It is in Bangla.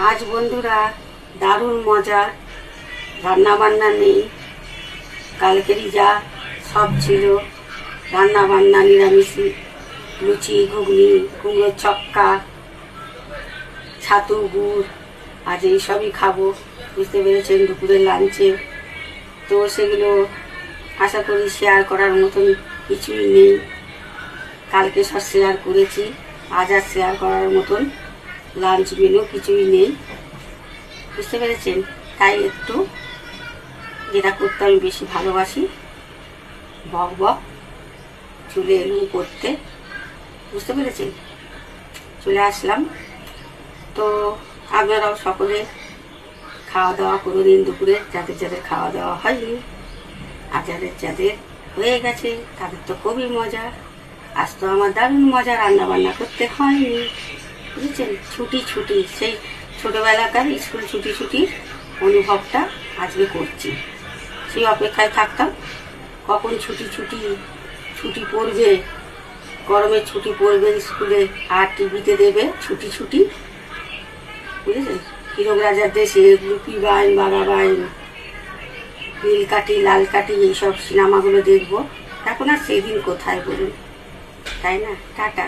আজ বন্ধুরা দারুণ মজা, রান্না বান্না নেই, কালকেরই যা সব ছিল রান্না বান্না নিরামিষই, লুচি ঘুগনি কুমড়োর ছক্কা ছাতু গুড়, আজ এইসবই খাবো, বুঝতে পেরেছেন, দুপুরের লাঞ্চে। তো সেগুলো আশা করি শেয়ার করার মতন কিছুই নেই। কালকে সব শেয়ার করেছি, আজ আর শেয়ার করার মতন লাঞ্চ মেনু কিছুই নেই, বুঝতে পেরেছেন। তাই একটু যেটা করতে আমি বেশি ভালোবাসি, বক বক চলে এলুম করতে, বুঝতে পেরেছেন। চলে আসলাম। তো আপনারাও সকলে খাওয়া দাওয়া করে দিন দুপুরে, যাদের যাদের খাওয়া দাওয়া হয়নি, আর যাদের যাদের হয়ে গেছে তাদের তো খুবই মজা। আজ তো আমার দারুণ মজা, রান্না বান্না করতে হয়নি, বুঝেছেন। ছুটি ছুটি, সেই ছোটোবেলাকার স্কুল ছুটি ছুটির অনুভবটা আজকে করছি। সেই অপেক্ষায় থাকতাম কখন ছুটি ছুটি ছুটি পড়বে, গরমের ছুটি পড়বে স্কুলে, আর টিভিতে দেবে ছুটি ছুটি, বুঝেছেন। হীরক রাজার দেশে, লুকি বাইন, বাঘা বাইন, নীল কাঠি লাল কাঠি, এইসব সিনেমাগুলো দেখবো। এখন আর সেই দিন কোথায় বলুন, তাই না। টাটা।